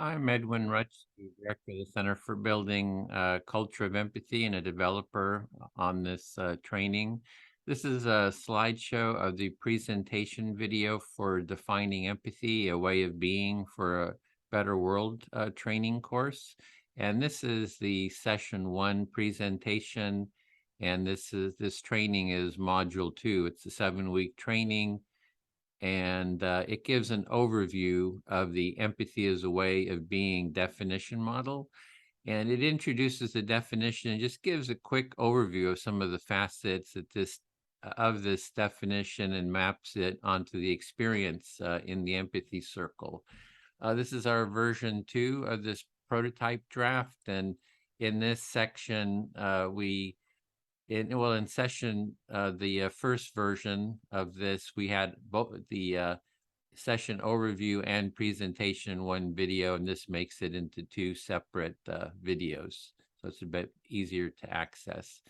I'm Edwin Rutsch, the director of the Center for Building Culture of Empathy and a developer on this training. This is a slideshow of the presentation video for Defining Empathy, a Way of Being for a Better World training course. And this is the session 1 presentation. And this training is module 2. It's a 7-week training, and it gives an overview of the empathy as a way of being definition model. And it introduces the definition and just gives a quick overview of some of the facets of this definition and maps it onto the experience in the empathy circle. This is our version 2 of this prototype draft. And in this section, in session, the first version of this, we had both the session overview and presentation in one video, and this makes it into 2 separate videos. So it's a bit easier to access.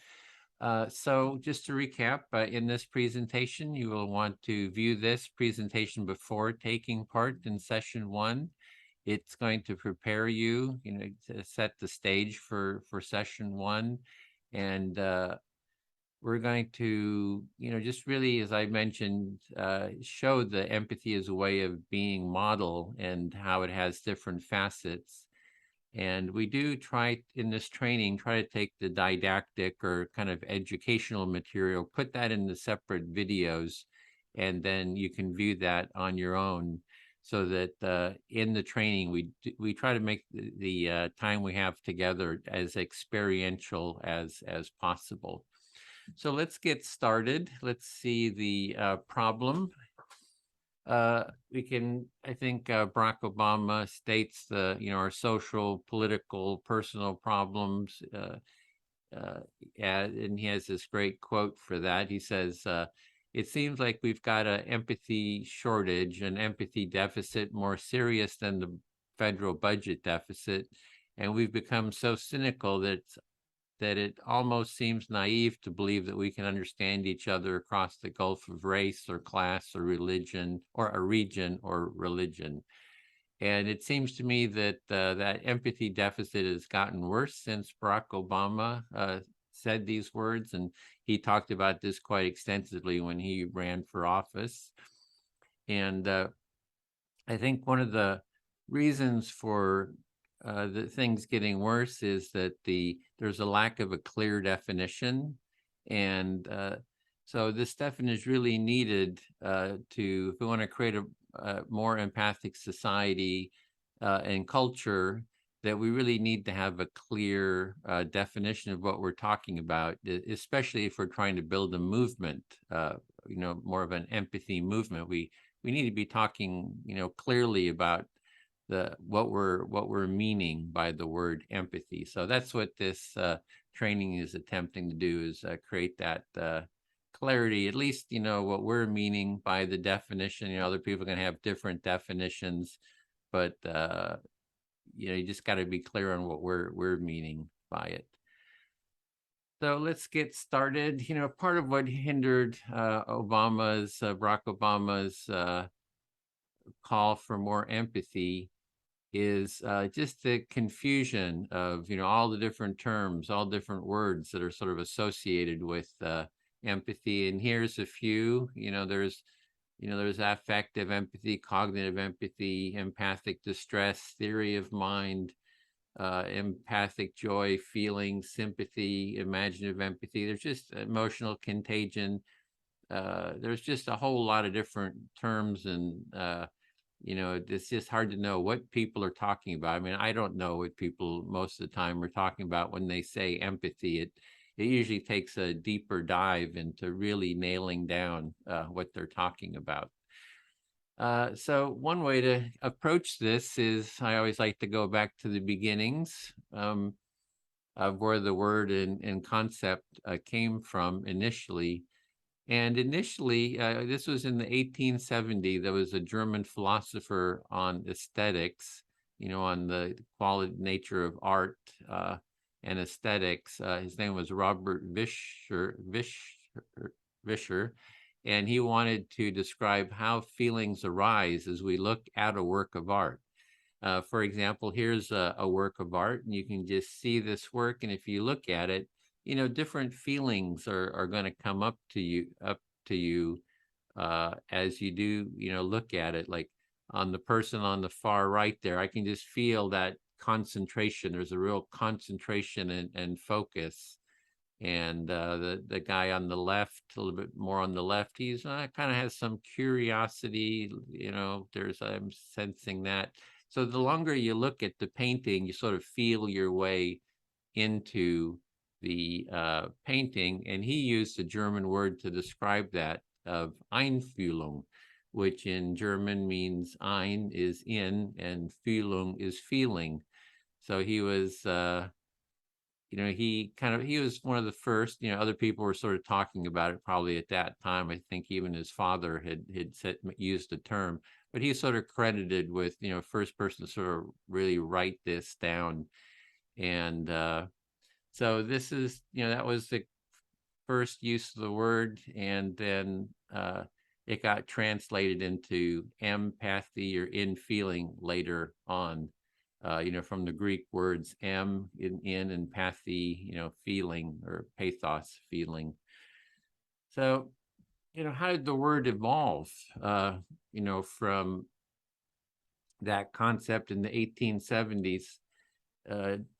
So just to recap, in this presentation, you will want to view this presentation before taking part in session 1. It's going to prepare you, to set the stage for session 1. And we're going to, just really, as I mentioned, show the empathy as a way of being model and how it has different facets. And we do try in this training, try to take the didactic or kind of educational material, put that into separate videos, and then you can view that on your own. So that in the training, we try to make the time we have together as experiential as possible. So let's get started. Let's see the problem. I think Barack Obama states our social, political, personal problems. And he has this great quote for that. He says, it seems like we've got an empathy shortage, an empathy deficit more serious than the federal budget deficit. And we've become so cynical that it almost seems naive to believe that we can understand each other across the gulf of race or class or religion or a region or religion. And it seems to me that that empathy deficit has gotten worse since Barack Obama said these words, and he talked about this quite extensively when he ran for office. And I think one of the reasons for the things getting worse is that there's a lack of a clear definition, and so this definition is really needed if we want to create a more empathic society and culture, that we really need to have a clear definition of what we're talking about, especially if we're trying to build a movement, more of an empathy movement. We need to be talking, clearly about what we're meaning by the word empathy. So that's what this training is attempting to do, is create that clarity, at least, what we're meaning by the definition. Other people can have different definitions, but you just got to be clear on what we're meaning by it. So let's get started. Part of what hindered Barack Obama's call for more empathy is just the confusion of, all the different terms, all different words that are sort of associated with empathy. And here's a few. There's affective empathy, cognitive empathy, empathic distress, theory of mind, empathic joy, feeling, sympathy, imaginative empathy. There's just emotional contagion. There's just a whole lot of different terms, and it's just hard to know what people are talking about. I mean, I don't know what people most of the time are talking about when they say empathy. It usually takes a deeper dive into really nailing down what they're talking about. So one way to approach this is, I always like to go back to the beginnings of where the word and concept came from initially. And initially, this was in the 1870s. There was a German philosopher on aesthetics, on the quality nature of art and aesthetics. His name was Robert Vischer, and he wanted to describe how feelings arise as we look at a work of art. For example, here's a work of art, and you can just see this work. And if you look at it, different feelings are going to come up to you as you do, look at it. Like on the person on the far right there, I can just feel that concentration. There's a real concentration and focus. And the guy on the left, a little bit more on the left, he's kind of has some curiosity. I'm sensing that. So the longer you look at the painting, you sort of feel your way into the painting. And he used a German word to describe that, of Einfühlung, which in German means ein is in and Fühlung is feeling. So he was he was one of the first. Other people were sort of talking about it probably at that time. I think even his father had used the term, but he's sort of credited with first person to sort of really write this down. And so this is, that was the first use of the word. And then it got translated into empathy or in feeling later on, from the Greek words in and pathy, feeling, or pathos, feeling. So, how did the word evolve, from that concept in the 1870s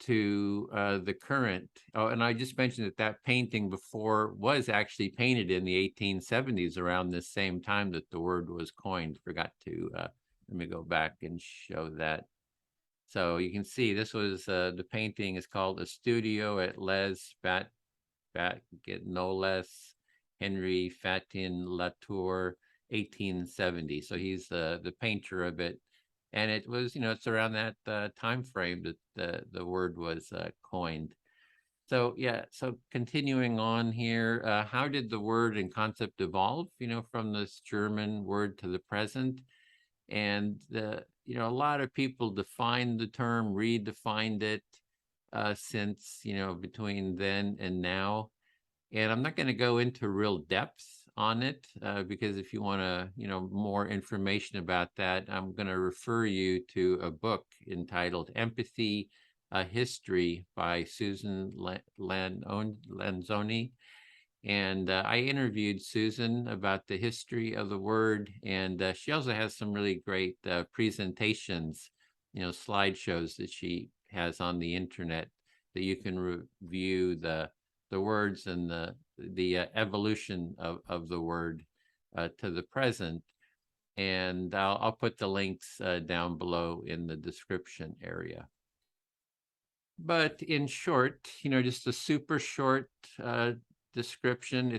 to the current? Oh, and I just mentioned that painting before was actually painted in the 1870s, around the same time that the word was coined. Forgot to let me go back and show that. So you can see this was the painting is called A Studio at Les get no less Henry Fatin Latour, 1870. So he's the painter of it. And it was, it's around that time frame that the word was coined. So yeah, so continuing on here, how did the word and concept evolve, from this German word to the present? And a lot of people defined the term, redefined it since, between then and now. And I'm not going to go into real depth on it because if you want to, more information about that, I'm going to refer you to a book entitled Empathy, A History by Susan Lanzoni. And I interviewed Susan about the history of the word. And she also has some really great presentations, slideshows that she has on the internet that you can review the words and the evolution of the word to the present. And I'll put the links down below in the description area. But in short, just a super short description.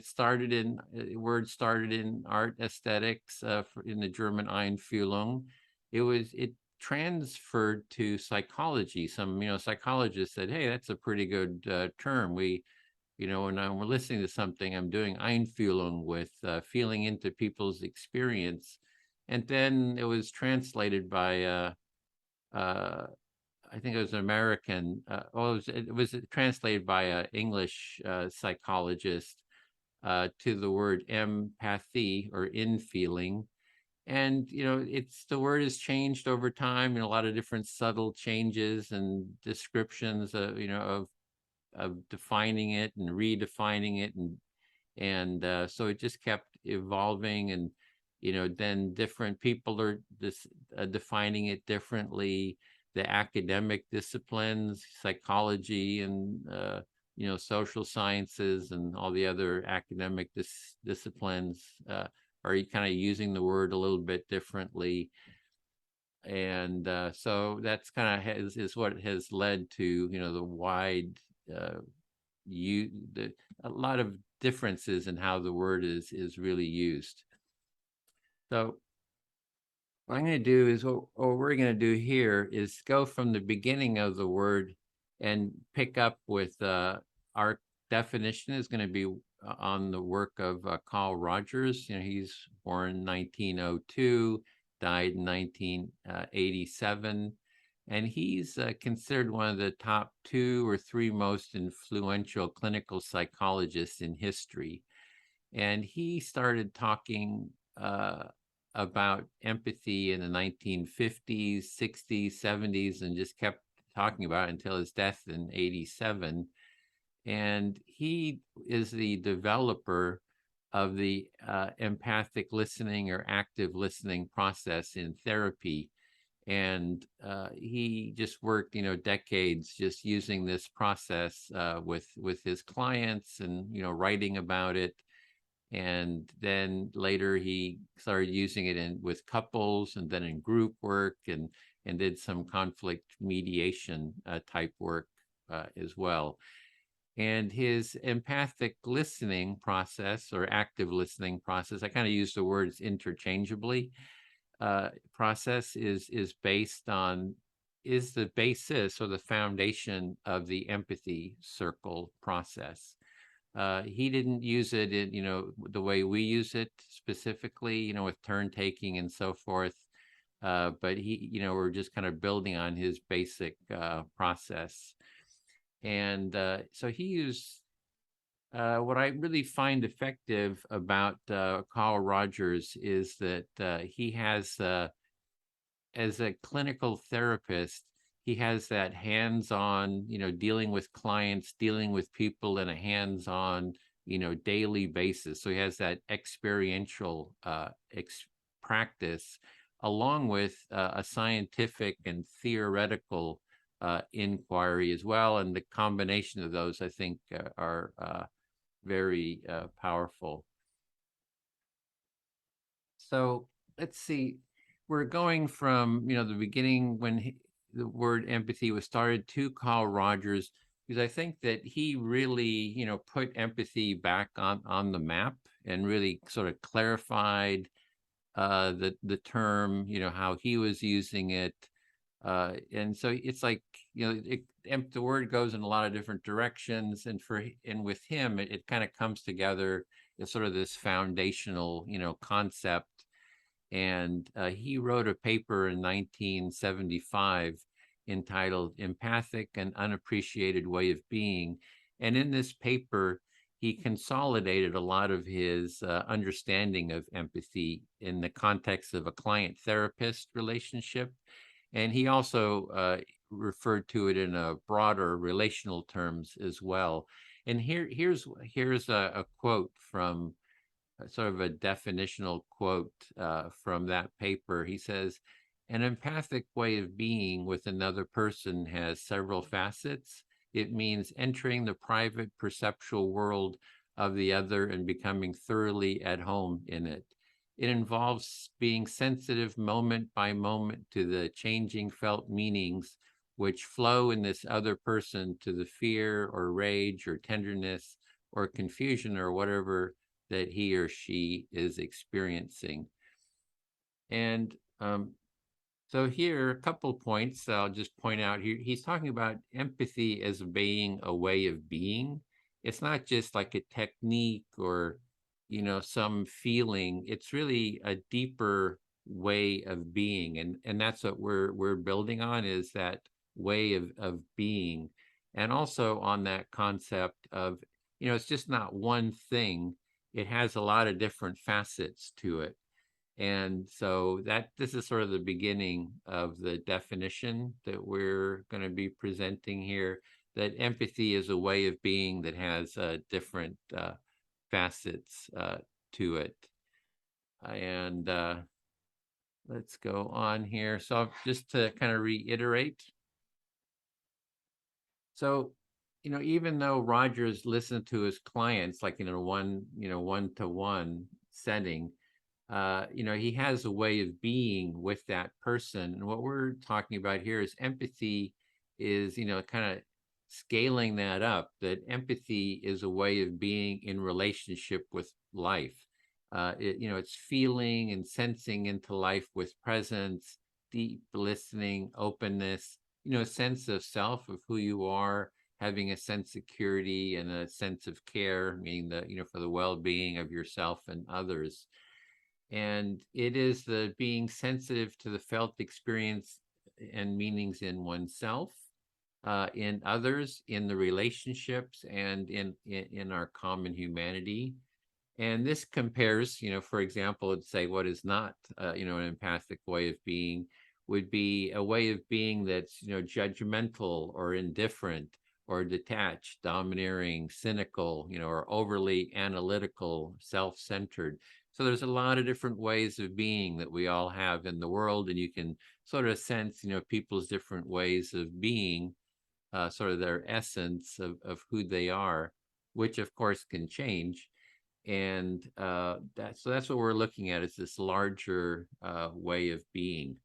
Word started in art aesthetics in the German Einfühlung. It transferred to psychology. Some psychologists said, hey, that's a pretty good term. When I'm listening to something, I'm doing Einfühlung with feeling into people's experience. And then it was translated by I think it was an American, it was translated by an English psychologist to the word empathy, or in feeling. And, the word has changed over time, a lot of different subtle changes and descriptions, of defining it and redefining it. And so it just kept evolving. And, then different people are defining it differently. The academic disciplines, psychology, and social sciences, and all the other academic disciplines are kind of using the word a little bit differently. And so that's kind of is what has led to the wide a lot of differences in how the word is really used. So what I'm going to do is what we're going to do here is go from the beginning of the word and pick up with our definition is going to be on the work of Carl Rogers. He's born 1902, died in 1987. And he's considered one of the top 2 or 3 most influential clinical psychologists in history. And he started talking about empathy in the 1950s, 60s, 70s, and just kept talking about it until his death in 87. And he is the developer of the empathic listening or active listening process in therapy. And he just worked, decades just using this process with his clients and, writing about it. And then later he started using it in with couples and then in group work and did some conflict mediation type work as well. And his empathic listening process or active listening process, I kind of use the words interchangeably, process is based on, is the basis or the foundation of the empathy circle process. He didn't use it in, the way we use it specifically, with turn taking and so forth. But he, we're just kind of building on his basic process. And so he used what I really find effective about Carl Rogers is that he has, as a clinical therapist, he has that hands-on, dealing with clients, dealing with people in a hands-on, daily basis. So he has that experiential practice along with a scientific and theoretical inquiry as well. And the combination of those, I think, are very powerful. So let's see, we're going from, the beginning when the word empathy was started to Carl Rogers, because I think that he really, put empathy back on the map and really sort of clarified the term, how he was using it. And so it's like, the word goes in a lot of different directions. And with him, it kind of comes together as sort of this foundational, concept. And he wrote a paper in 1975 entitled Empathic and Unappreciated Way of Being. And in this paper, he consolidated a lot of his understanding of empathy in the context of a client-therapist relationship. And he also referred to it in a broader relational terms as well. And here's a quote from sort of a definitional quote from that paper. He says, an empathic way of being with another person has several facets. It means entering the private perceptual world of the other and becoming thoroughly at home in it. It involves being sensitive moment by moment to the changing felt meanings which flow in this other person to the fear or rage or tenderness or confusion or whatever that he or she is experiencing. And so here, a couple points I'll just point out here. He's talking about empathy as being a way of being. It's not just like a technique or, some feeling. It's really a deeper way of being. And that's what we're building on, is that way of being. And also on that concept of, it's just not one thing. It has a lot of different facets to it. And so this is sort of the beginning of the definition that we're going to be presenting here, that empathy is a way of being that has different facets to it. And let's go on here. So just to kind of reiterate. So, even though Rogers listened to his clients, like in a one-to-one setting, he has a way of being with that person. And what we're talking about here is empathy is, kind of scaling that up, that empathy is a way of being in relationship with life. It's feeling and sensing into life with presence, deep listening, openness, a sense of self, of who you are, having a sense of security and a sense of care, meaning that, for the well-being of yourself and others. And it is the being sensitive to the felt experience and meanings in oneself, in others, in the relationships, and in our common humanity. And this compares, for example, let's say what is not, an empathic way of being would be a way of being that's, judgmental or indifferent or detached, domineering, cynical, or overly analytical, self-centered. So there's a lot of different ways of being that we all have in the world, and you can sort of sense, people's different ways of being, sort of their essence of who they are, which of course can change. And that's what we're looking at, is this larger way of being.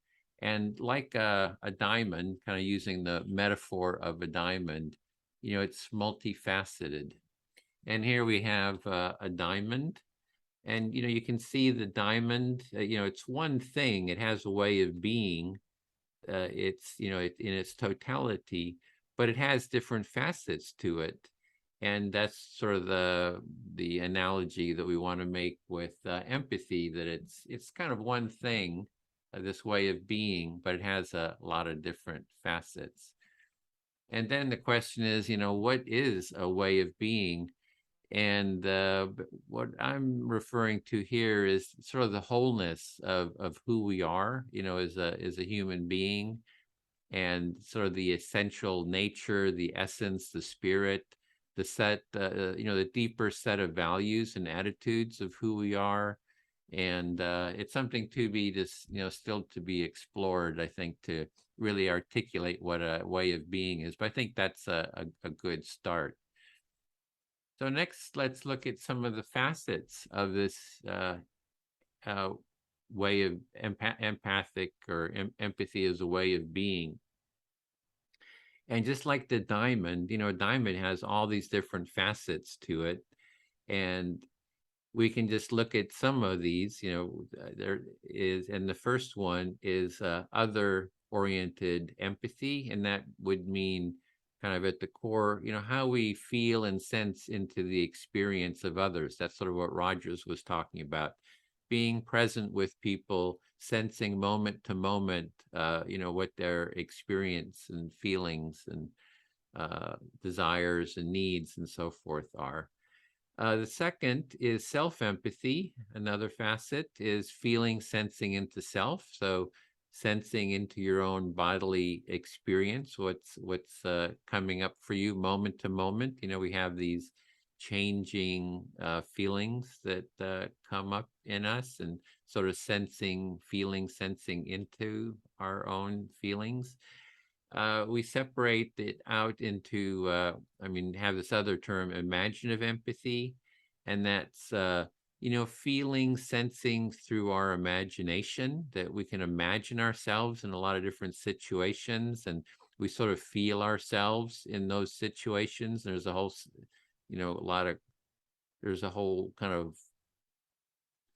And like a diamond, kind of using the metaphor of a diamond, it's multifaceted. And here we have a diamond, and you can see the diamond. It's one thing. It has a way of being. It's in its totality, but it has different facets to it. And that's sort of the analogy that we want to make with empathy, that it's kind of one thing, this way of being, but it has a lot of different facets. And then the question is, what is a way of being? And what I'm referring to here is sort of the wholeness of who we are, as a human being, and sort of the essential nature, the essence, the spirit, the set, the deeper set of values and attitudes of who we are. And it's something to be just, still to be explored, I think, to really articulate what a way of being is. But I think that's a good start. So next, let's look at some of the facets of this uh, way of empathic, or empathy as a way of being. And just like the diamond, a diamond has all these different facets to it. And we can just look at some of these. There is, and the first one is other oriented empathy. And that would mean, kind of at the core, how we feel and sense into the experience of others. That's sort of what Rogers was talking about, being present with people, sensing moment to moment, what their experience and feelings and desires and needs and so forth are. The second is self-empathy. Another facet is feeling, sensing into self. So sensing into your own bodily experience, what's coming up for you moment to moment. We have these changing feelings that come up in us, and sort of sensing, feeling, sensing into our own feelings. We separate it out into, have this other term, imaginative empathy, and that's, feeling, sensing through our imagination, that we can imagine ourselves in a lot of different situations, and we sort of feel ourselves in those situations. There's a whole, there's a whole kind of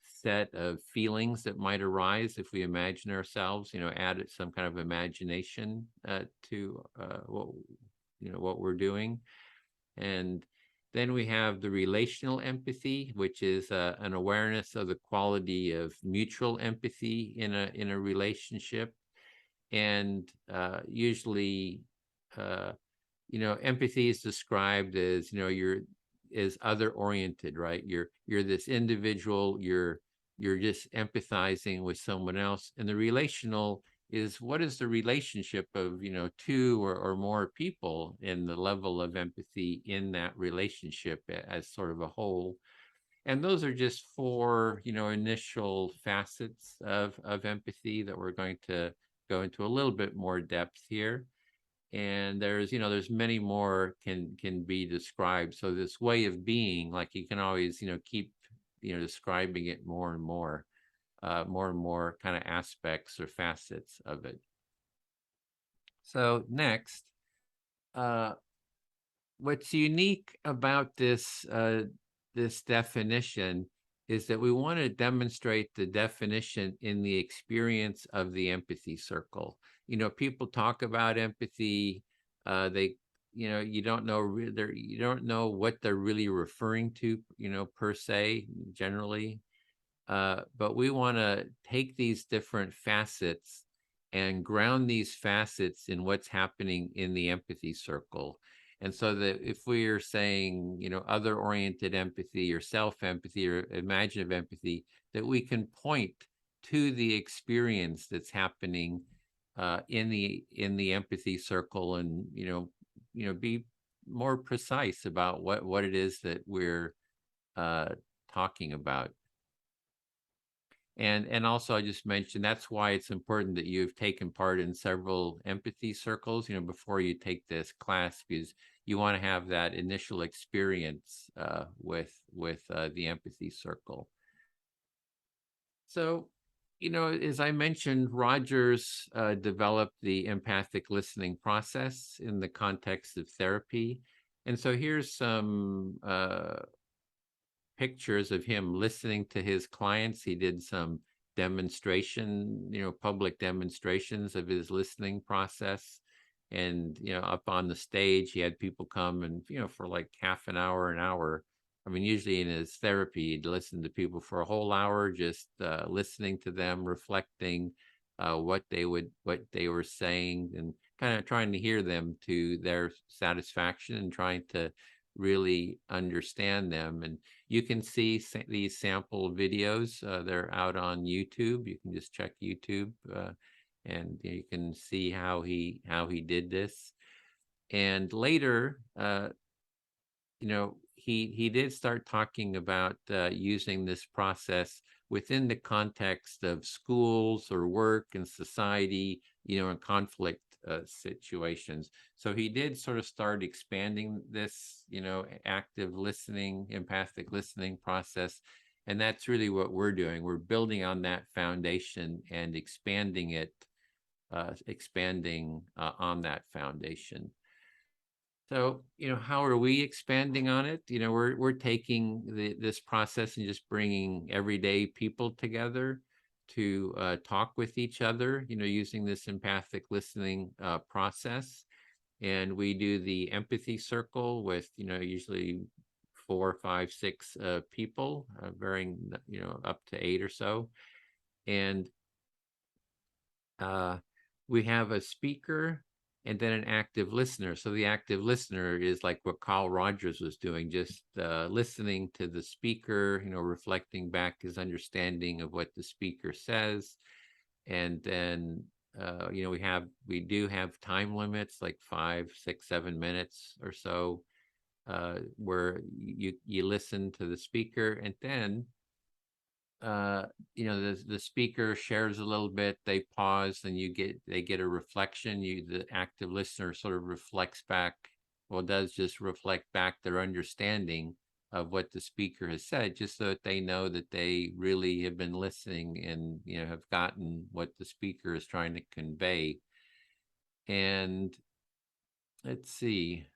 set of feelings that might arise if we imagine ourselves, add some kind of imagination to what we're doing. And then we have the relational empathy, which is an awareness of the quality of mutual empathy in a relationship. And usually, empathy is described as, you're is other oriented, right? You're this individual, you're just empathizing with someone else. And the relational is, what is the relationship of, two or more people, in the level of empathy in that relationship as sort of a whole. And those are just four, initial facets of empathy that we're going to go into a little bit more depth here. And there's many more can be described. So this way of being, like, you can always, keep, describing it more and more kind of aspects or facets of it. So next, what's unique about this definition is that we want to demonstrate the definition in the experience of the empathy circle. People talk about empathy, they you don't know what they're really referring to, per se, generally. But we want to take these different facets and ground these facets in what's happening in the empathy circle. And so that if we are saying, other oriented empathy or self empathy or imaginative empathy, that we can point to the experience that's happening in the empathy circle, and be more precise about what it is that we're uh, talking about. And also, I just mentioned that's why it's important that you've taken part in several empathy circles, before you take this class, because you want to have that initial experience with the empathy circle. So, as I mentioned, Rogers developed the empathic listening process in the context of therapy. And so here's some pictures of him listening to his clients. He did some public demonstrations of his listening process. And, up on the stage, he had people come and, for like half an hour. I mean, usually in his therapy, he'd listen to people for a whole hour, just listening to them, reflecting what they were saying, and kind of trying to hear them to their satisfaction, and trying to really understand them. And you can see these sample videos. They're out on YouTube. You can just check YouTube, and you can see how he did this. And later, he did start talking about using this process within the context of schools or work and society, in conflict situations. So he did sort of start expanding this, active listening, empathic listening process. And that's really what we're doing. We're building on that foundation and expanding on that foundation. So, how are we expanding on it? We're taking this process and just bringing everyday people together to talk with each other, using this empathic listening process. And we do the empathy circle with, usually 4, 5, 6 people, varying, up to 8 or so. And we have a speaker and then an active listener. So the active listener is like what Carl Rogers was doing, just listening to the speaker, reflecting back his understanding of what the speaker says. And then, we do have time limits, like 5, 6, 7 minutes or so, where you listen to the speaker, and then the speaker shares a little bit, they pause, and they get a reflection. The active listener sort of reflects back, well, does just reflect back their understanding of what the speaker has said, just so that they know that they really have been listening and have gotten what the speaker is trying to convey. And let's see,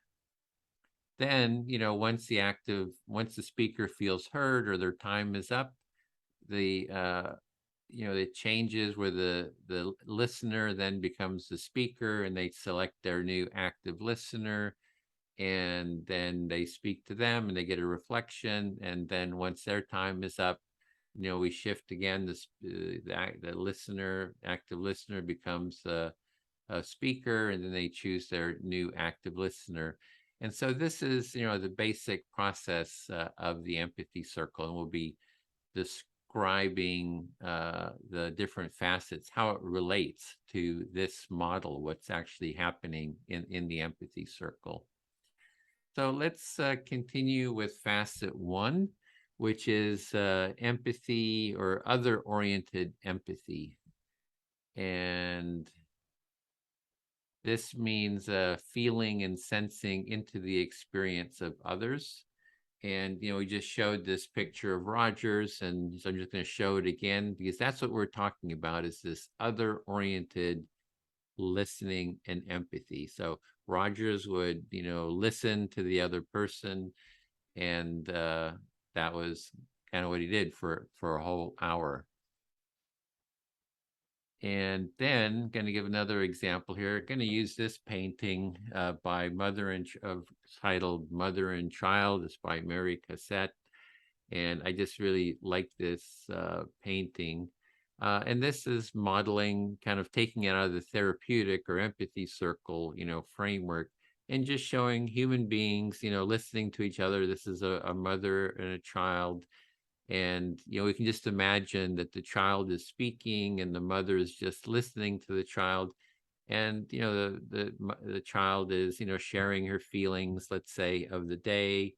then once the speaker feels heard or their time is up, the it changes where the listener then becomes the speaker, and they select their new active listener, and then they speak to them and they get a reflection. And then once their time is up, we shift again. The active listener becomes a speaker, and then they choose their new active listener. And so this is the basic process of the empathy circle, and we'll be describing the different facets, how it relates to this model, what's actually happening in the empathy circle. So let's continue with facet 1, which is empathy or other-oriented empathy. And this means feeling and sensing into the experience of others. And, we just showed this picture of Rogers, and so I'm just going to show it again, because that's what we're talking about, is this other-oriented listening and empathy. So Rogers would, listen to the other person, and that was kind of what he did for a whole hour. And then going to give another example here. Going to use this painting by titled Mother and Child. It's by Mary Cassatt. And I just really like this painting. And this is modeling, kind of taking it out of the therapeutic or empathy circle, framework, and just showing human beings, listening to each other. This is a mother and a child. And, we can just imagine that the child is speaking and the mother is just listening to the child. And, the child is, sharing her feelings, let's say, of the day,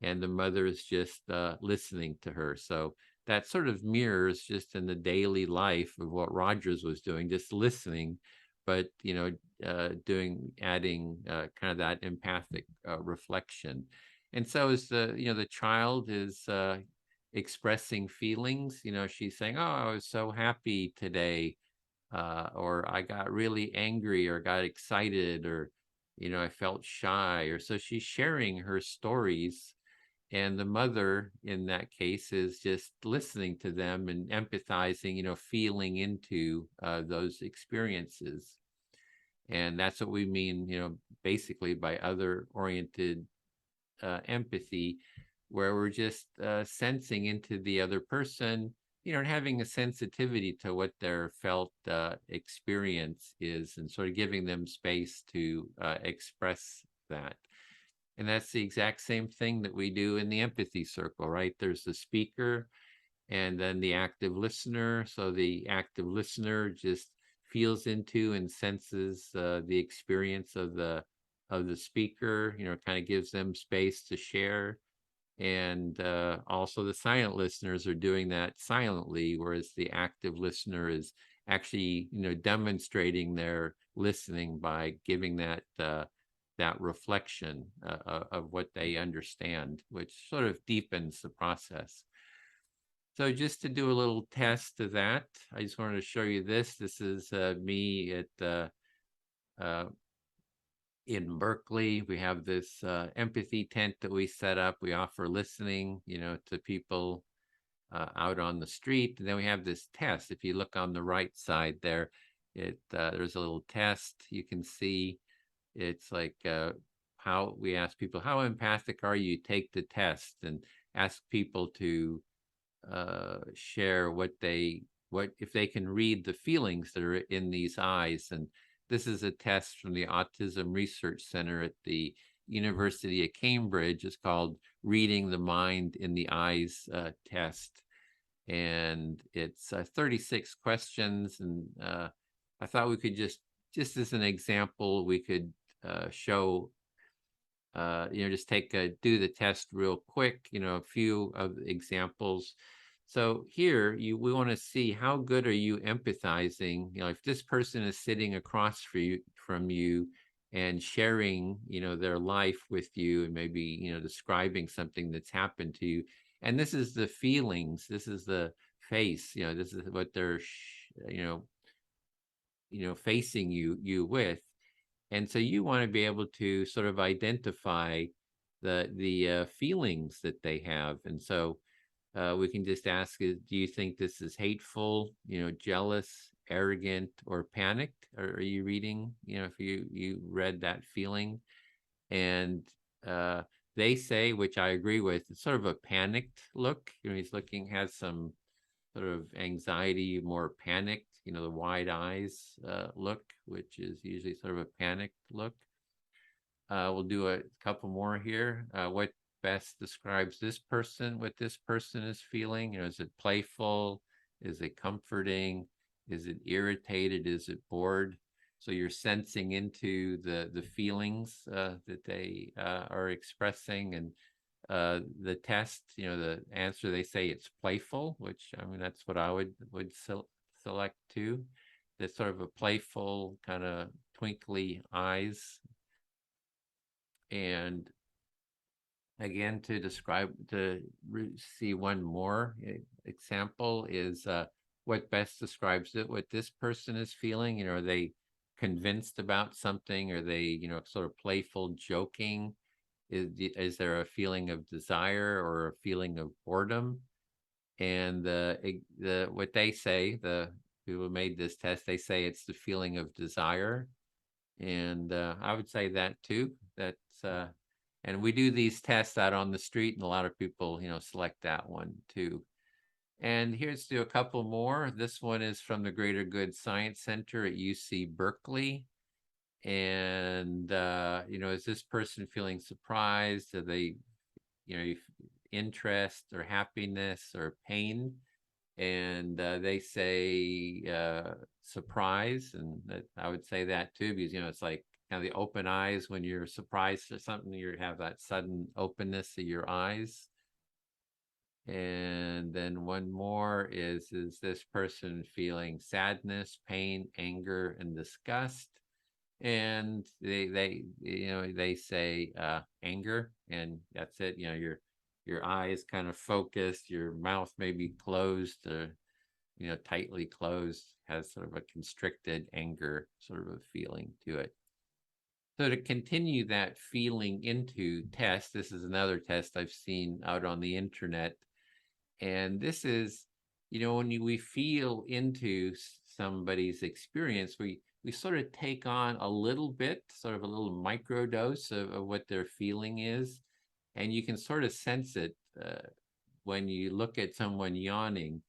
and the mother is just listening to her. So that sort of mirrors just in the daily life of what Rogers was doing, just listening, but adding kind of that empathic reflection. And so as the child is expressing feelings, she's saying, "Oh, I was so happy today," or "I got really angry," or "got excited," or "I felt shy," or so she's sharing her stories, and the mother in that case is just listening to them and empathizing, feeling into those experiences. And that's what we mean, basically by other oriented empathy, where we're just sensing into the other person, and having a sensitivity to what their felt experience is, and sort of giving them space to express that. And that's the exact same thing that we do in the empathy circle, right? There's the speaker and then the active listener. So the active listener just feels into and senses the experience of the speaker, kind of gives them space to share. And also the silent listeners are doing that silently, whereas the active listener is actually, demonstrating their listening by giving that reflection of what they understand, which sort of deepens the process. So just to do a little test of that, I just wanted to show you this. This is me at uh, in Berkeley. We have this empathy tent that we set up. We offer listening, to people out on the street. And then we have this test. If you look on the right side there, there's a little test. You can see it's like how we ask people, how empathic are you? Take the test and ask people to share what if they can read the feelings that are in these eyes. And this is a test from the Autism Research Center at the University of Cambridge. It's called Reading the Mind in the Eyes test. And it's 36 questions. And I thought we could just as an example, we could show just do the test real quick, a few of the examples. So here we want to see how good are you empathizing, if this person is sitting across from you and sharing, their life with you, and maybe, describing something that's happened to you. And this is the feelings, this is the face, this is what they're, facing you with. And so you want to be able to sort of identify the feelings that they have. And so we can just ask, do you think this is hateful, jealous, arrogant, or panicked? Are you reading, if you read that feeling? And they say, which I agree with, it's sort of a panicked look. He's has some sort of anxiety, more panicked, the wide eyes look, which is usually sort of a panicked look. We'll do a couple more here. What best describes this person, what this person is feeling? Is it playful? Is it comforting? Is it irritated? Is it bored? So you're sensing into the feelings that they are expressing. And the test, the answer, they say it's playful, which I mean that's what I would select too. That's sort of a playful kind of twinkly eyes. And again, to see one more example is what best describes it, what this person is feeling. Are they convinced about something? Are they, sort of playful, joking? Is there a feeling of desire or a feeling of boredom? And what they say, the people who made this test, they say it's the feeling of desire. And I would say that too. That's and we do these tests out on the street, and a lot of people, select that one too. And here's to a couple more. This one is from the Greater Good Science Center at UC Berkeley. And is this person feeling surprised? Are they, interest or happiness or pain? And they say surprise, and I would say that too, because it's like kind of the open eyes when you're surprised or something. You have that sudden openness of your eyes. And then one more is this person feeling sadness, pain, anger, and disgust? And they say anger, and that's it. Your eyes kind of focused, your mouth may be closed, tightly closed, has sort of a constricted anger sort of a feeling to it. So to continue that feeling into test, this is another test I've seen out on the internet. And this is, when we feel into somebody's experience, we sort of take on a little bit, sort of a little micro dose of what their feeling is. And you can sort of sense it when you look at someone yawning,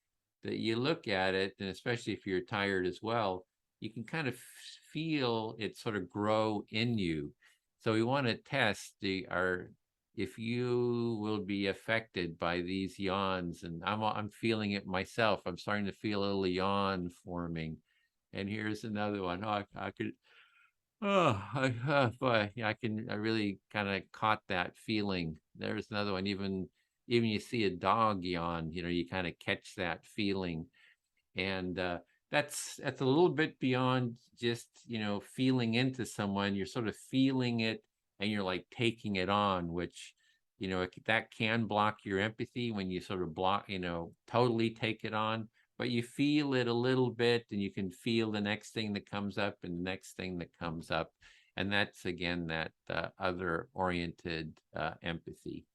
that you look at it, and especially if you're tired as well, you can kind of feel it sort of grow in you. So we want to test if you will be affected by these yawns. And I'm feeling it myself. I'm starting to feel a little yawn forming. And here's another one. Oh, I could. Boy, yeah, I really kind of caught that feeling. There's another one. Even you see a dog yawn, you kind of catch that feeling. And that's a little bit beyond just, feeling into someone. You're sort of feeling it, and you're like taking it on, which, that can block your empathy when you sort of totally take it on. But you feel it a little bit, and you can feel the next thing that comes up and the next thing that comes up. And that's, again, that other oriented empathy.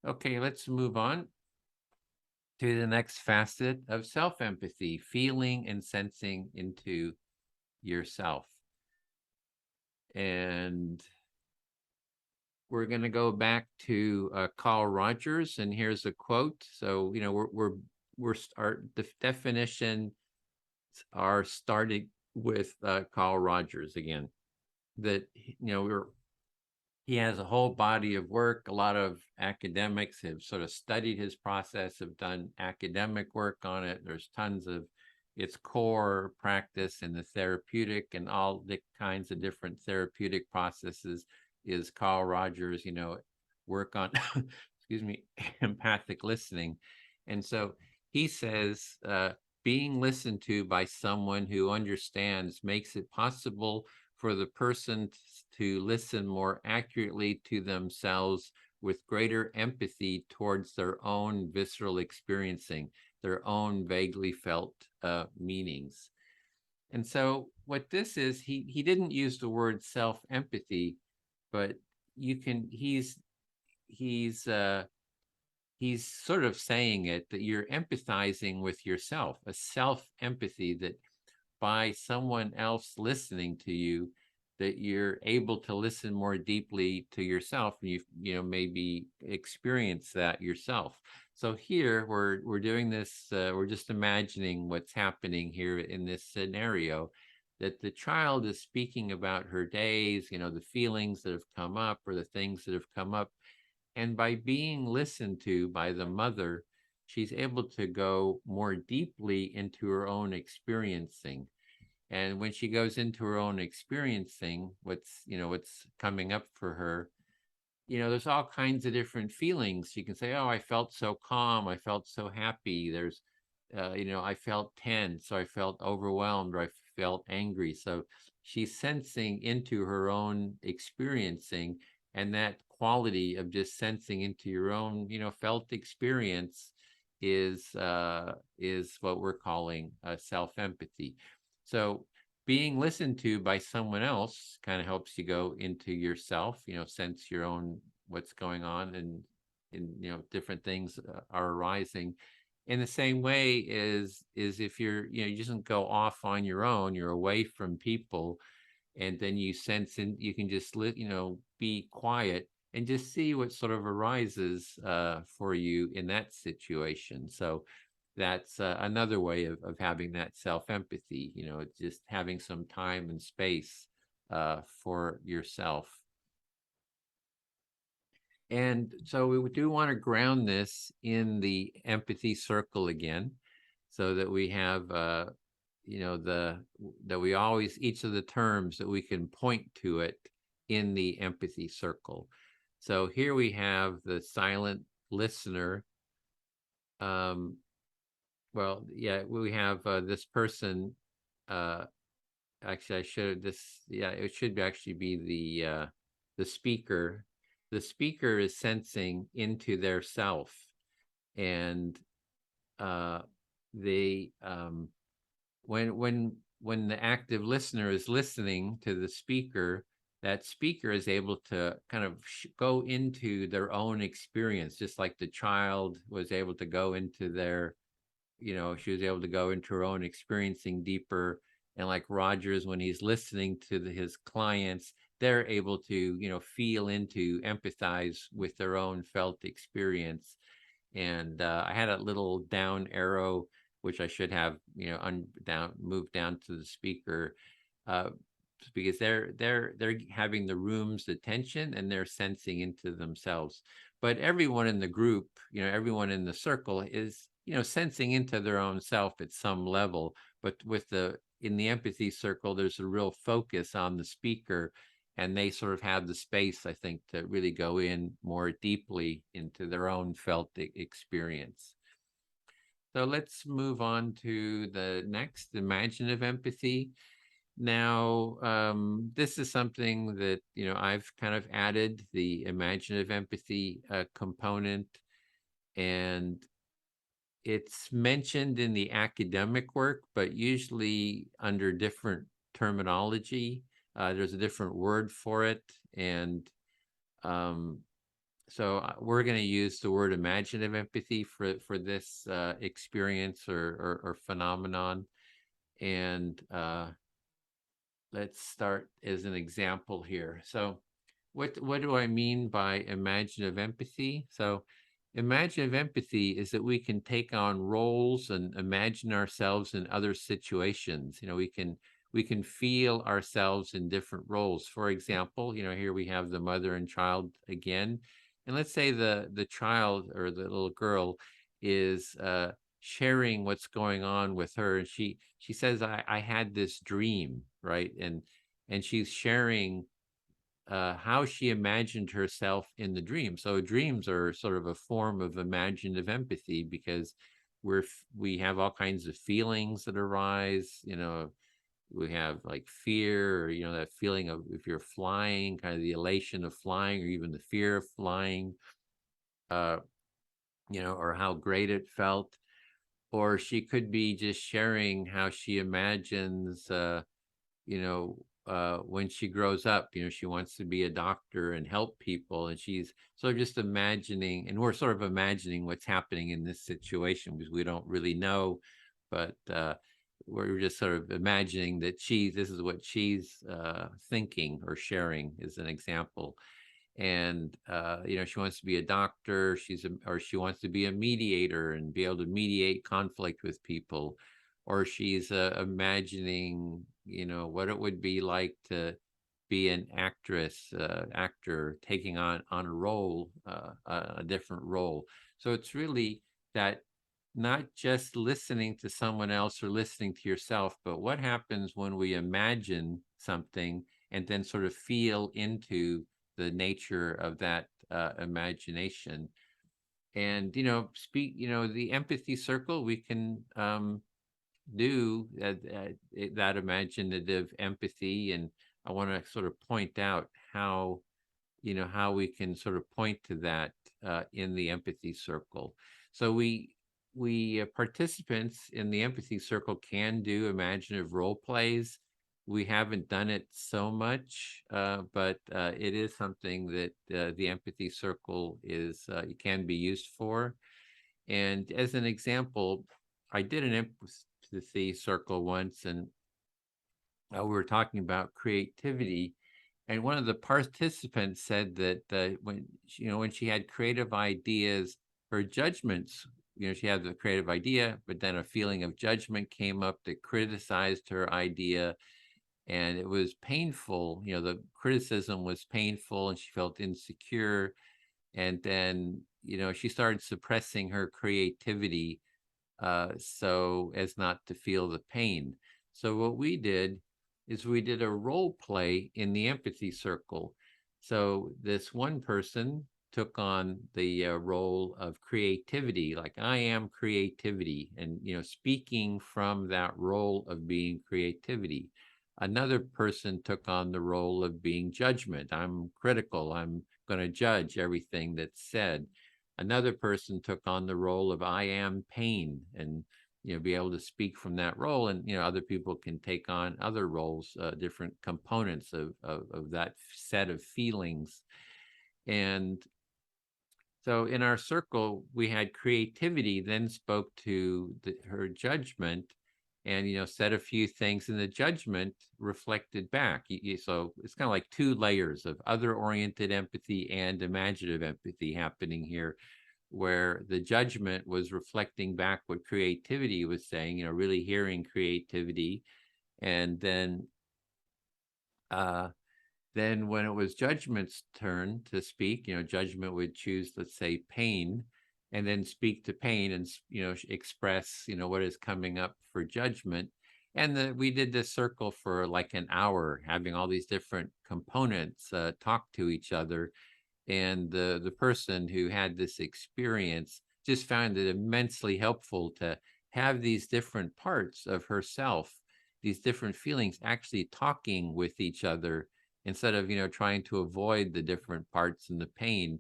Okay, let's move on to the next facet of self-empathy, feeling and sensing into yourself. And we're going to go back to Carl Rogers, and here's a quote. So, our definition are starting with Carl Rogers again. That he has a whole body of work. A lot of academics have sort of studied his process, have done academic work on it. There's tons of its core practice in the therapeutic and all the kinds of different therapeutic processes is Carl Rogers, work on, excuse me, empathic listening. And so he says, being listened to by someone who understands makes it possible for the person to listen more accurately to themselves with greater empathy towards their own visceral experiencing, their own vaguely felt meanings. And so what this is, he didn't use the word self-empathy, but he's sort of saying it, that you're empathizing with yourself, a self-empathy, that by someone else listening to you, that you're able to listen more deeply to yourself, and maybe experience that yourself. So here we're doing this, we're just imagining what's happening here in this scenario, that the child is speaking about her days, the feelings that have come up or the things that have come up. And by being listened to by the mother, she's able to go more deeply into her own experiencing. And when she goes into her own experiencing, what's coming up for her, there's all kinds of different feelings. She can say, oh, I felt so calm. I felt so happy. There's, I felt tense, or I felt overwhelmed, or I felt angry. So she's sensing into her own experiencing, and that quality of just sensing into your own, felt experience is what we're calling self-empathy. So being listened to by someone else kind of helps you go into yourself, sense your own, what's going on, and different things are arising. In the same way is if you just don't go off on your own, you're away from people, and then you sense, and you can just be quiet and just see what sort of arises for you in that situation. So that's another way of having that self-empathy, just having some time and space for yourself. And so we do want to ground this in the empathy circle again, so that we have, that we always, each of the terms that we can point to it in the empathy circle. So here we have the silent listener. Well, yeah, we have this person. Actually, I should this. Yeah, it should actually be the speaker. The speaker is sensing into their self, and uh, they when the active listener is listening to the speaker, that speaker is able to kind of go into their own experience, just like the child was able to go into their, she was able to go into her own experiencing deeper. And like Rogers, when he's listening to his clients, they're able to, feel into, empathize with their own felt experience. And I had a little down arrow, which I should have, moved down to the speaker, uh, because they're having the room's attention and they're sensing into themselves. But everyone in the group, everyone in the circle is, sensing into their own self at some level. But in the empathy circle, there's a real focus on the speaker, and they sort of have the space, I think, to really go in more deeply into their own felt experience. So let's move on to the next, imaginative empathy. Now, this is something that, I've kind of added the imaginative empathy component, and it's mentioned in the academic work, but usually under different terminology. There's a different word for it. And so we're going to use the word imaginative empathy for this experience or phenomenon. And let's start as an example here. So what do I mean by imaginative empathy? So imaginative empathy is that we can take on roles and imagine ourselves in other situations. We can feel ourselves in different roles. For example, here we have the mother and child again. And let's say the child or the little girl is sharing what's going on with her, and she says, I had this dream, right? And she's sharing how she imagined herself in the dream. So dreams are sort of a form of imaginative empathy, because we have all kinds of feelings that arise. We have like fear, or that feeling of, if you're flying, kind of the elation of flying, or even the fear of flying, uh, or how great it felt. Or she could be just sharing how she imagines, when she grows up, she wants to be a doctor and help people. And she's sort of just imagining, and we're sort of imagining what's happening in this situation, because we don't really know, but we're just sort of imagining that this is what she's thinking or sharing, as an example. And she wants to be a doctor, or she wants to be a mediator and be able to mediate conflict with people. Or she's imagining what it would be like to be an actor taking on a role, a different role. So it's really that, not just listening to someone else or listening to yourself, but what happens when we imagine something and then sort of feel into the nature of that imagination. And the empathy circle, we can do that imaginative empathy. And I want to sort of point out how we can sort of point to that in the empathy circle. So we participants in the empathy circle can do imaginative role plays. We haven't done it so much, but it is something that the empathy circle can be used for. And as an example, I did an empathy circle once, and we were talking about creativity. And one of the participants said that when she had creative ideas, her judgments, she had the creative idea, but then a feeling of judgment came up that criticized her idea. and it was painful. The criticism was painful, and she felt insecure. And then, she started suppressing her creativity, so as not to feel the pain. So what we did is we did a role play in the empathy circle. So this one person took on the role of creativity, like I am creativity, and speaking from that role of being creativity. Another person took on the role of being judgment. I'm critical. I'm going to judge everything that's said. Another person took on the role of I am pain, and be able to speak from that role. And other people can take on other roles, different components of that set of feelings. And so in our circle, we had creativity then spoke to her judgment, and said a few things, and the judgment reflected back. So it's kind of like two layers of other oriented empathy and imaginative empathy happening here, where the judgment was reflecting back what creativity was saying, really hearing creativity. And then when it was judgment's turn to speak, judgment would choose, let's say, pain, and then speak to pain and, express, what is coming up for judgment. And we did this circle for like an hour, having all these different components talk to each other. And the person who had this experience just found it immensely helpful to have these different parts of herself, these different feelings, actually talking with each other, instead of trying to avoid the different parts and the pain.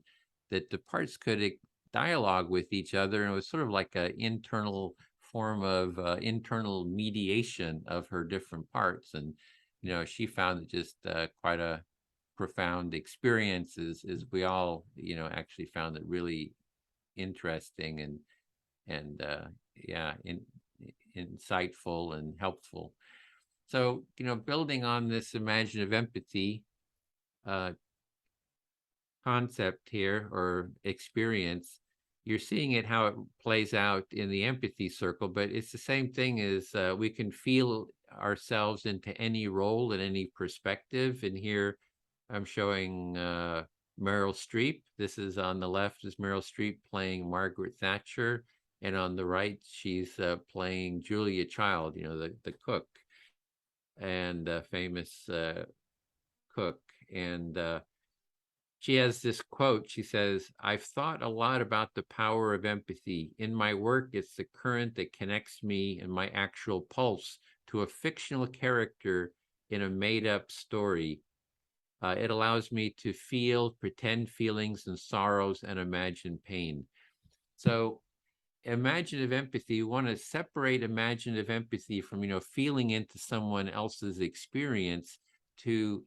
That the parts could dialogue with each other, and it was sort of like an internal form of internal mediation of her different parts. And she found it just quite a profound experiences, is we all actually found it really interesting, and yeah, insightful and helpful. So building on this imaginative empathy uh, concept here, or experience, you're seeing it how it plays out in the empathy circle, but it's the same thing as we can feel ourselves into any role and any perspective. And here I'm showing Meryl Streep. This is on the left is Meryl Streep playing Margaret Thatcher, and on the right she's playing Julia Child, the cook, and famous cook. And she has this quote. She says, "I've thought a lot about the power of empathy. In my work, it's the current that connects me and my actual pulse to a fictional character in a made-up story. It allows me to feel, pretend feelings and sorrows, and imagine pain." So imaginative empathy, we want to separate imaginative empathy from, feeling into someone else's experience, to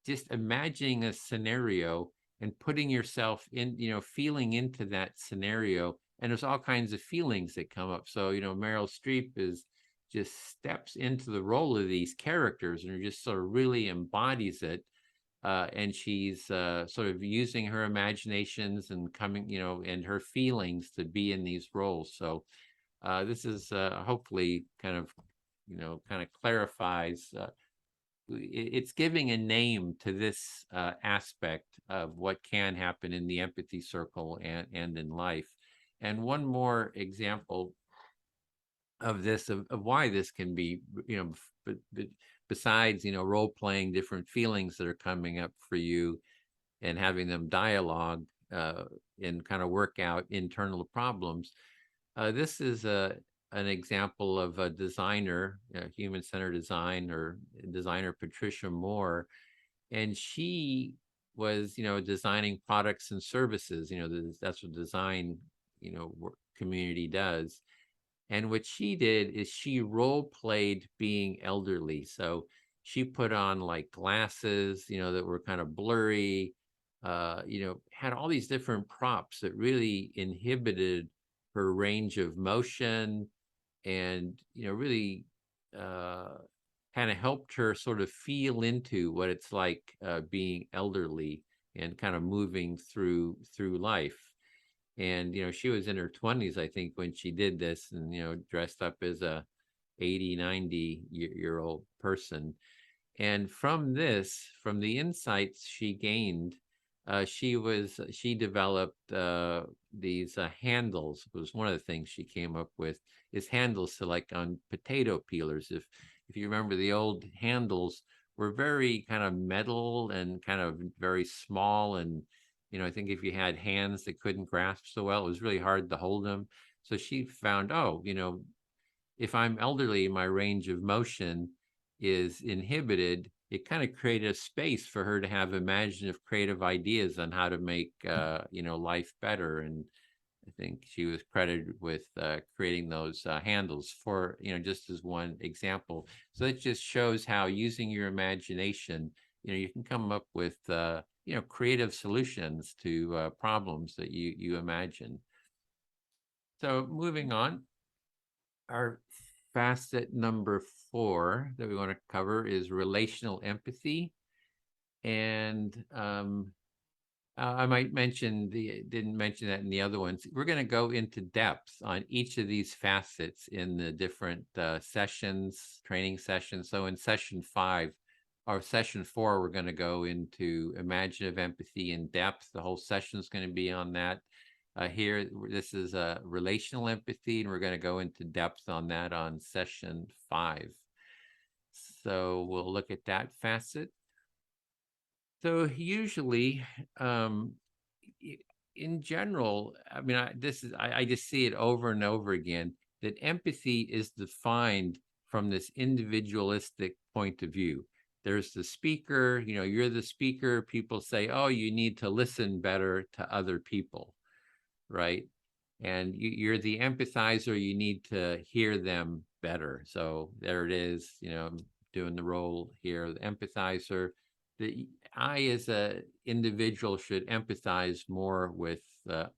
just imagining a scenario and putting yourself in, feeling into that scenario. And there's all kinds of feelings that come up. So, Meryl Streep is just steps into the role of these characters and just sort of really embodies it. And she's sort of using her imaginations and coming, and her feelings to be in these roles. So this is hopefully kind of clarifies. It's giving a name to this aspect of what can happen in the empathy circle and in life. And one more example of this, of why this can be, but besides role playing different feelings that are coming up for you, and having them dialogue and kind of work out internal problems. This is an example of a designer, human-centered design, or designer Patricia Moore, and she was designing products and services. That's what design community does. And what she did is she role played being elderly. So she put on like glasses, that were kind of blurry, had all these different props that really inhibited her range of motion, and, really kind of helped her sort of feel into what it's like being elderly, and kind of moving through life. And she was in her 20s, I think, when she did this, and dressed up as a 80, 90 year old person. And from the insights she gained, she developed these handles. Was one of the things she came up with, is handles to, like, on potato peelers. If you remember, the old handles were very kind of metal and kind of very small, and I think if you had hands that couldn't grasp so well, it was really hard to hold them. So she found, oh, if I'm elderly, my range of motion is inhibited. It kind of created a space for her to have imaginative, creative ideas on how to make, life better. And I think she was credited with creating those handles, for, just as one example. So it just shows how, using your imagination, you can come up with, creative solutions to problems that you imagine. So moving on, our facet number 4 that we want to cover is relational empathy. And I might mention didn't mention that in the other ones. We're going to go into depth on each of these facets in the different sessions, training sessions. So in session 5 or session 4, we're going to go into imaginative empathy in depth. The whole session is going to be on that. Here, this is a relational empathy, and we're going to go into depth on that on session 5. So we'll look at that facet. So usually, in general, I mean, I just see it over and over again, that empathy is defined from this individualistic point of view. There's the speaker, you're the speaker. People say, oh, you need to listen better to other people, right? And you're the empathizer. You need to hear them better. So there it is, doing the role here, the empathizer. I, as a individual, should empathize more with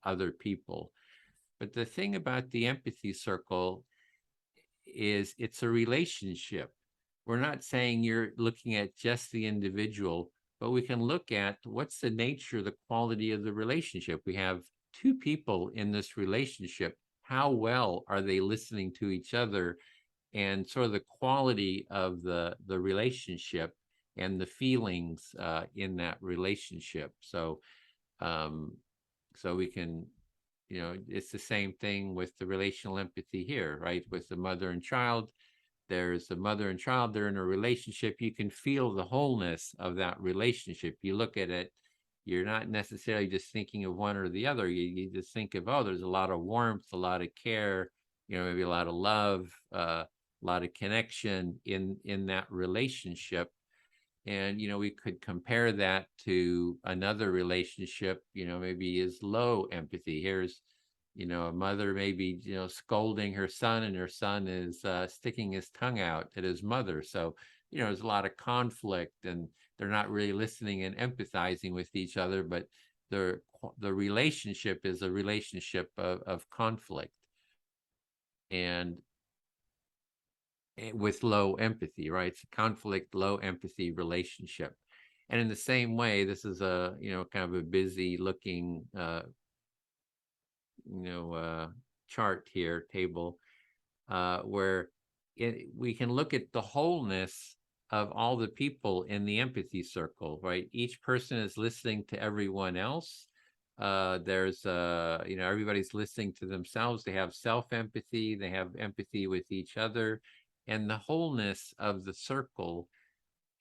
other people. But the thing about the empathy circle is it's a relationship. We're not saying you're looking at just the individual, but we can look at what's the nature, the quality of the relationship. We have two people in this relationship. How well are they listening to each other, and sort of the quality of the relationship and the feelings in that relationship. Um, so we can, it's the same thing with the relational empathy here, right? With the mother and child, there's the mother and child, they're in a relationship. You can feel the wholeness of that relationship. You look at it, you're not necessarily just thinking of one or the other. You just think of, oh, there's a lot of warmth, a lot of care, maybe a lot of love, a lot of connection in that relationship. And we could compare that to another relationship, maybe is low empathy. Here's, a mother maybe, scolding her son, and her son is sticking his tongue out at his mother. So, there's a lot of conflict, and they're not really listening and empathizing with each other, but the relationship is a relationship of conflict, and with low empathy, right? It's a conflict, low empathy relationship. And in the same way, this is a, kind of a busy looking, chart here, table, where we can look at the wholeness of all the people in the empathy circle, right? Each person is listening to everyone else. There's everybody's listening to themselves. They have self-empathy, they have empathy with each other, and the wholeness of the circle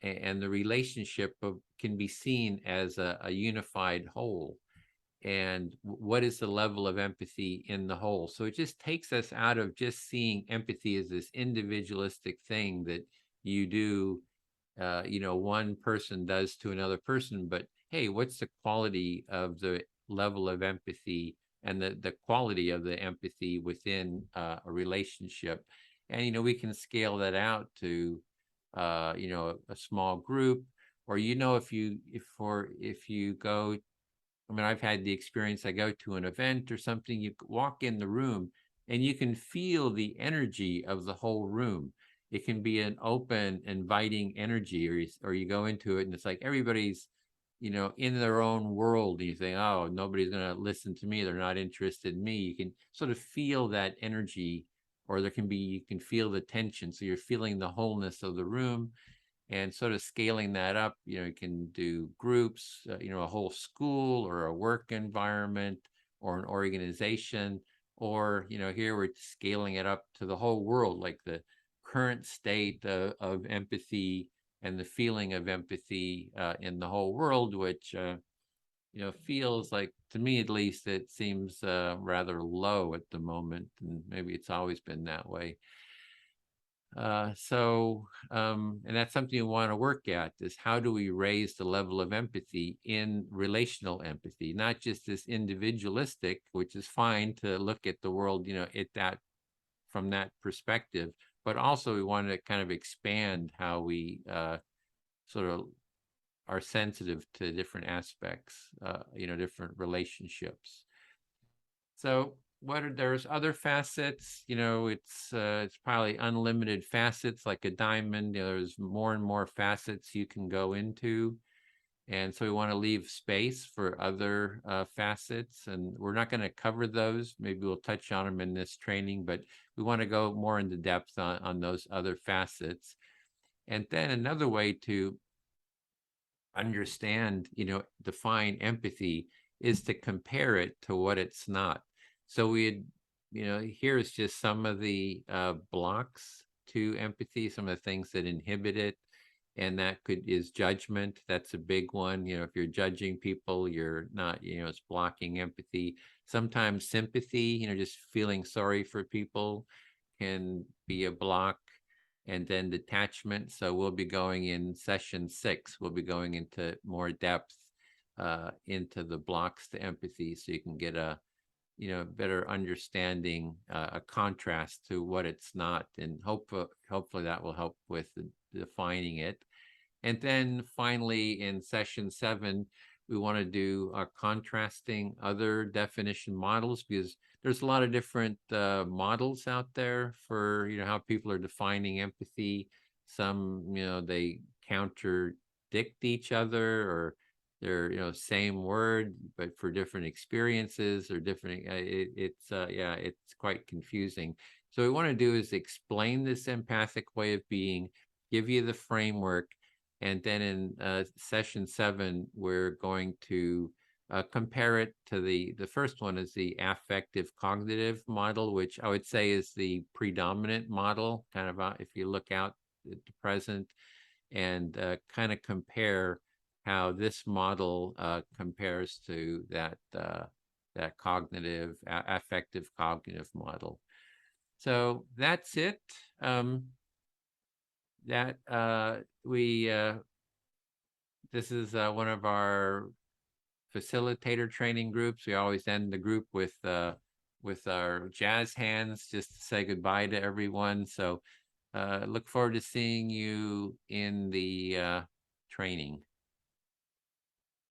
and the relationship can be seen as a unified whole. And what is the level of empathy in the whole? So it just takes us out of just seeing empathy as this individualistic thing that you do, one person does to another person. But hey, what's the quality of the level of empathy, and the quality of the empathy within a relationship? And we can scale that out to a small group, or if you go, I mean, I've had the experience, I go to an event or something, you walk in the room and you can feel the energy of the whole room. It can be an open, inviting energy, or you go into it and it's like everybody's, in their own world. And you think, oh, nobody's going to listen to me. They're not interested in me. You can sort of feel that energy, or you can feel the tension. So you're feeling the wholeness of the room. and sort of scaling that up. You can do groups, a whole school or a work environment or an organization, or here we're scaling it up to the whole world, like the current state of empathy and the feeling of empathy in the whole world, which feels like, to me at least, it seems rather low at the moment, and maybe it's always been that way. And that's something you want to work at, is how do we raise the level of empathy in relational empathy, not just this individualistic, which is fine to look at the world, from that perspective, but also we want to kind of expand how we sort of are sensitive to different aspects, different relationships. So there's other facets, it's probably unlimited facets like a diamond. There's more and more facets you can go into. And so we want to leave space for other facets, and we're not going to cover those. Maybe we'll touch on them in this training, but we want to go more into depth on those other facets. And then another way to understand, define empathy is to compare it to what it's not. So here's just some of the blocks to empathy, some of the things that inhibit it. And that is judgment. That's a big one. If you're judging people, you're not, it's blocking empathy. Sometimes sympathy, just feeling sorry for people can be a block. And then detachment. So we'll be going in session 6. We'll be going into more depth into the blocks to empathy, so you can get a better understanding, a contrast to what it's not, and hopefully that will help with defining it. And then finally, in session 7, we want to do contrasting other definition models, because there's a lot of different models out there for how people are defining empathy. Some they contradict each other, or they're same word but for different experiences or different. It's quite confusing. So what we want to do is explain this empathic way of being, give you the framework, and then in session 7, we're going to compare it to the first one is the affective cognitive model, which I would say is the predominant model, kind of if you look out at the present, and kind of compare how this model compares to that cognitive, affective cognitive model. So that's it. This is one of our facilitator training groups. We always end the group with our jazz hands, just to say goodbye to everyone. So look forward to seeing you in the training.